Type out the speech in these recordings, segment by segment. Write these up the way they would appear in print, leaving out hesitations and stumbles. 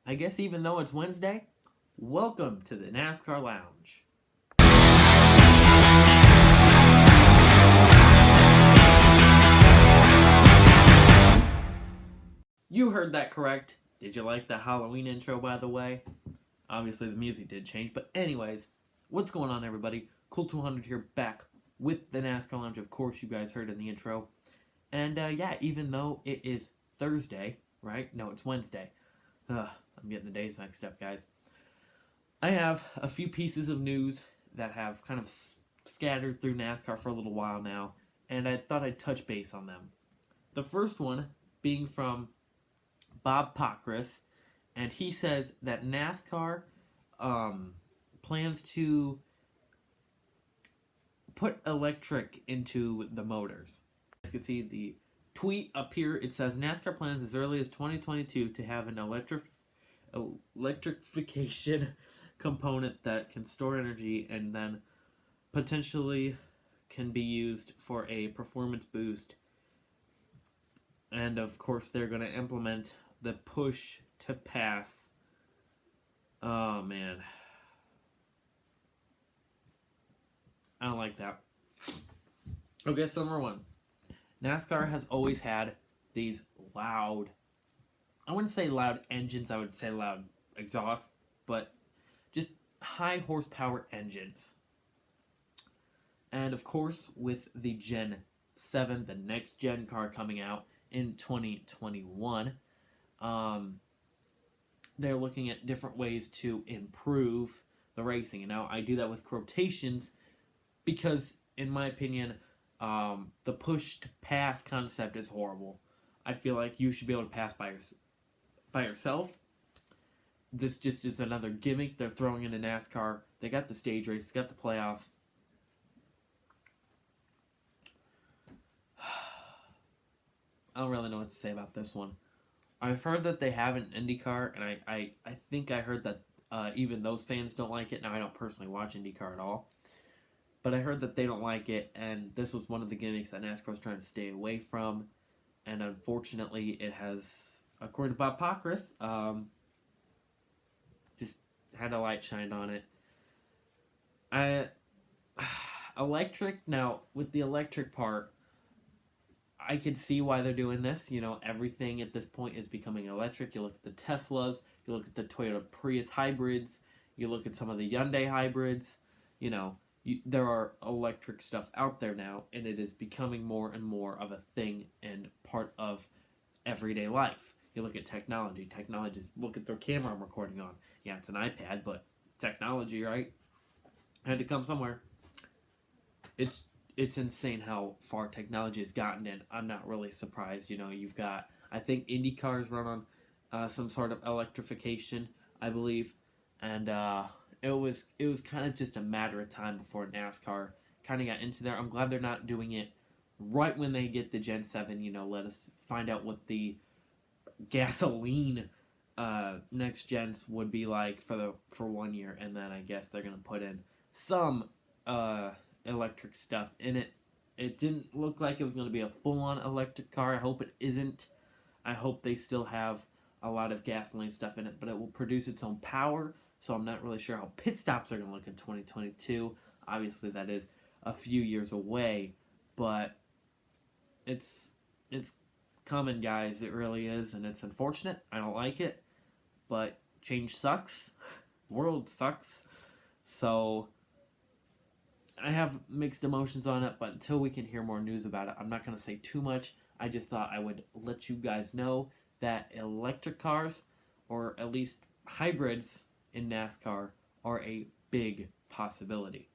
I guess even though it's Wednesday, welcome to the NASCAR Lounge. You heard that correct. Did you like the Halloween intro, by the way? Obviously, the music did change, but anyways, what's going on, everybody? Cool 200 here, back with the NASCAR Lounge. Of course, you guys heard in the intro. And yeah, even though it is Thursday, right? No, it's Wednesday. I'm getting the days mixed up, guys. I have a few pieces of news that have kind of scattered through NASCAR for a little while now, and I thought I'd touch base on them. The first one being from Bob Pockris, and he says that NASCAR plans to put electric into the motors. You can see the tweet up here. It says NASCAR plans as early as 2022 to have an electrification component that can store energy and then potentially can be used for a performance boost. And of course, they're going to implement the push to pass. Oh man, I don't like that. Okay, so number one, NASCAR has always had these loud, I wouldn't say loud engines, I would say loud exhaust, but just high horsepower engines. And of course, with the Gen 7, the next gen car coming out in 2021, they're looking at different ways to improve the racing. And now I do that with quotations because, in my opinion, the push to pass concept is horrible. I feel like you should be able to pass by yourself. This just is another gimmick they're throwing into NASCAR. They got the stage race, got the playoffs. I don't really know what to say about this one. I've heard that they have an IndyCar, and I think I heard that even those fans don't like it. Now, I don't personally watch IndyCar at all, but I heard that they don't like it, and this was one of the gimmicks that NASCAR was trying to stay away from, and unfortunately, it has, according to Bob Pockris, just had a light shined on it. Electric, now, with the electric part, I could see why they're doing this. You know, everything at this point is becoming electric. You look at the Teslas, you look at the Toyota Prius hybrids, you look at some of the Hyundai hybrids. You know, there are electric stuff out there now, and it is becoming more and more of a thing and part of everyday life. You look at technology. Technologies, look at their camera I'm recording on. Yeah, it's an iPad, but technology, right? Had to come somewhere. It's insane how far technology has gotten, and I'm not really surprised. You know, you've got, I think IndyCars run on some sort of electrification, I believe, and it was kind of just a matter of time before NASCAR kind of got into there. I'm glad they're not doing it right when they get the Gen 7. You know, let us find out what the gasoline next gens would be like for 1 year, and then I guess they're gonna put in some electric stuff in it. It didn't look like it was going to be a full-on electric car. I hope it isn't. I hope they still have a lot of gasoline stuff in it, but it will produce its own power, so I'm not really sure how pit stops are going to look in 2022. Obviously, that is a few years away, but it's coming, guys. It really is, and it's unfortunate. I don't like it, but change sucks. World sucks. So I have mixed emotions on it, but until we can hear more news about it, I'm not going to say too much. I just thought I would let you guys know that electric cars, or at least hybrids in NASCAR, are a big possibility.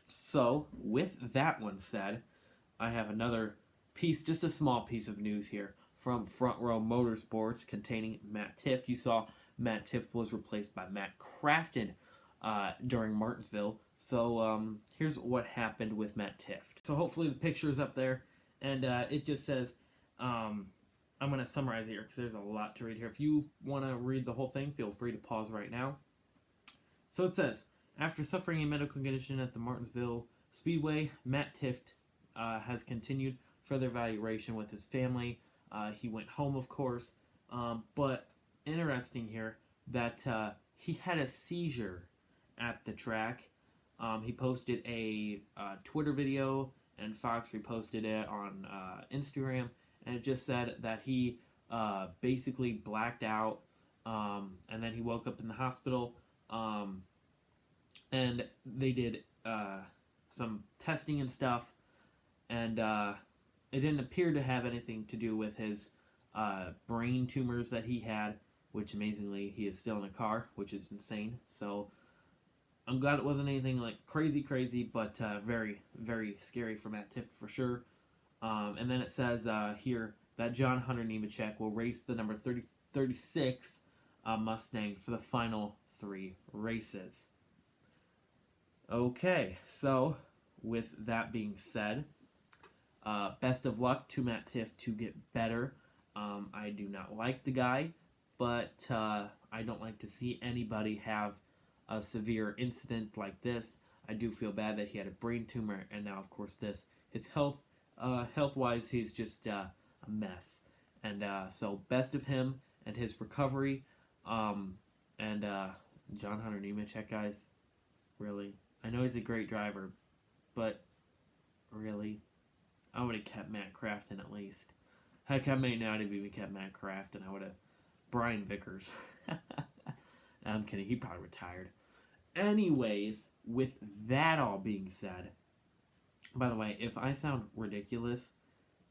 So, with that one said, I have another piece, just a small piece of news here from Front Row Motorsports containing Matt Tifft. You saw Matt Tifft was replaced by Matt Crafton during Martinsville. So here's what happened with Matt Tifft. So hopefully the picture is up there, and it just says, I'm going to summarize it here because there's a lot to read here. If you want to read the whole thing, feel free to pause right now. So it says, after suffering a medical condition at the Martinsville Speedway, Matt Tifft has continued further evaluation with his family. He went home, of course, but interesting here that he had a seizure at the track. He posted a Twitter video, and Fox reposted it on Instagram, and it just said that he basically blacked out, and then he woke up in the hospital, and they did some testing and stuff, and it didn't appear to have anything to do with his brain tumors that he had, which amazingly he is still in a car, which is insane. So I'm glad it wasn't anything like crazy, but very, very scary for Matt Tifft for sure. And then it says here that John Hunter Nemechek will race the number 36 Mustang for the final 3 races. Okay, so with that being said, best of luck to Matt Tifft to get better. I do not like the guy, but I don't like to see anybody have a severe incident like this. I do feel bad that he had a brain tumor, and now, of course, this. His health-wise, he's just a mess. And so, best of him and his recovery. And John Hunter Nemechek, guys, really? I know he's a great driver, but really? I would have kept Matt Crafton at least. Heck, I may not have even kept Matt Crafton. I would have Brian Vickers. I'm kidding. He probably retired. Anyways, with that all being said, by the way, if I sound ridiculous,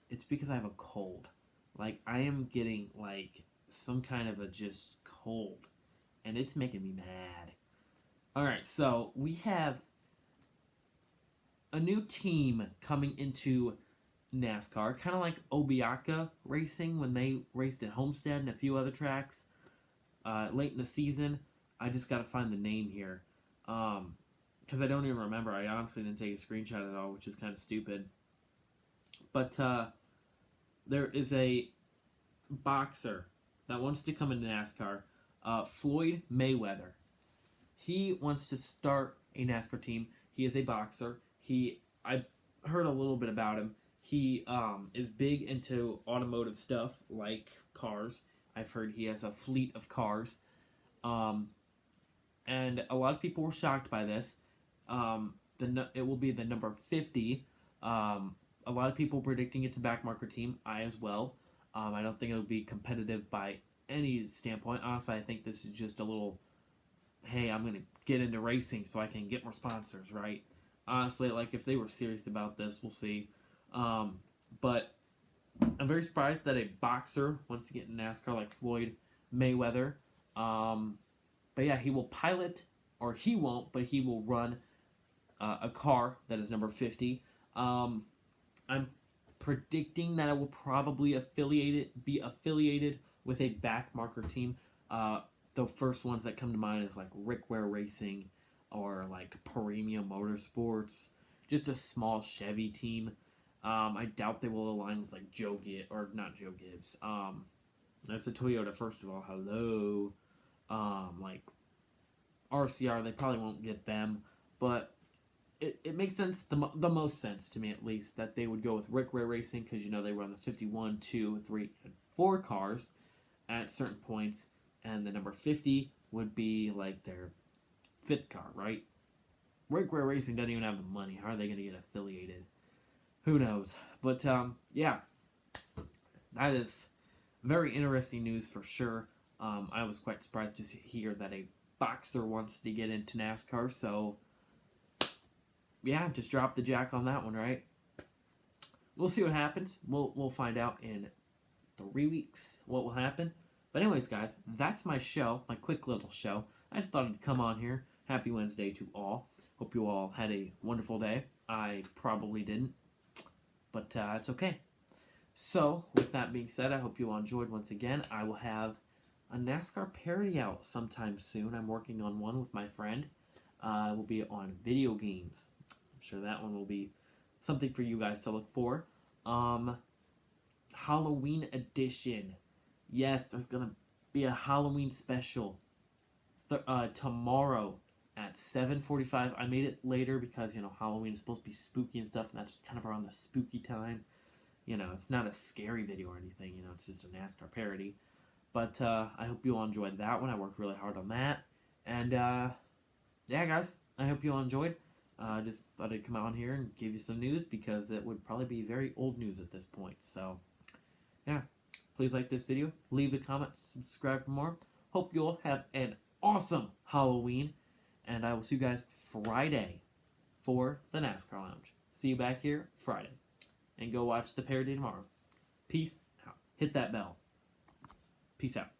it's because I have a cold. Like, I am getting, like, some kind of a just cold. And it's making me mad. Alright, so we have a new team coming into NASCAR, kind of like Obiaka Racing when they raced at Homestead and a few other tracks late in the season. I just got to find the name here because I don't even remember. I honestly didn't take a screenshot at all, which is kind of stupid. But there is a boxer that wants to come into NASCAR, Floyd Mayweather. He wants to start a NASCAR team. He is a boxer. I heard a little bit about him. He is big into automotive stuff, like cars. I've heard he has a fleet of cars. And a lot of people were shocked by this. It will be the number 50. A lot of people predicting it's a backmarker team. I as well. I don't think it'll be competitive by any standpoint. Honestly, I think this is just a little, hey, I'm going to get into racing so I can get more sponsors, right? Honestly, like, if they were serious about this, we'll see. But I'm very surprised that a boxer wants to get in NASCAR like Floyd Mayweather. But yeah, he will pilot, or he won't, but he will run a car that is number 50. I'm predicting that it will probably be affiliated with a backmarker team. The first ones that come to mind is like Rick Ware Racing or like Premium Motorsports, just a small Chevy team. I doubt they will align with like not Joe Gibbs. That's a Toyota, first of all. Hello. Like RCR, they probably won't get them, but it makes sense, the most sense to me at least, that they would go with Rick Ware Racing because they run the 51, 2, 3, and 4 cars at certain points, and the number 50 would be like their 5th car, right? Rick Ware Racing doesn't even have the money. How are they going to get affiliated? Who knows? But yeah, that is very interesting news for sure. I was quite surprised to hear that a boxer wants to get into NASCAR, so yeah, just drop the jack on that one, right? We'll see what happens. We'll find out in 3 weeks what will happen. But anyways, guys, that's my show, my quick little show. I just thought I'd come on here. Happy Wednesday to all. Hope you all had a wonderful day. I probably didn't, but it's okay. So, with that being said, I hope you all enjoyed once again. I will have a NASCAR parody out sometime soon. I'm working on one with my friend. It will be on video games. I'm sure that one will be something for you guys to look for. Halloween edition. Yes, there's going to be a Halloween special tomorrow at 7:45. I made it later because, Halloween is supposed to be spooky and stuff, and that's kind of around the spooky time. It's not a scary video or anything, it's just a NASCAR parody. But I hope you all enjoyed that one. I worked really hard on that. And yeah, guys, I hope you all enjoyed. Just thought I'd come out here and give you some news because it would probably be very old news at this point. So, yeah, please like this video, leave a comment, subscribe for more. Hope you all have an awesome Halloween, and I will see you guys Friday for the NASCAR Lounge. See you back here Friday, and go watch the parody tomorrow. Peace out. Hit that bell. Peace out.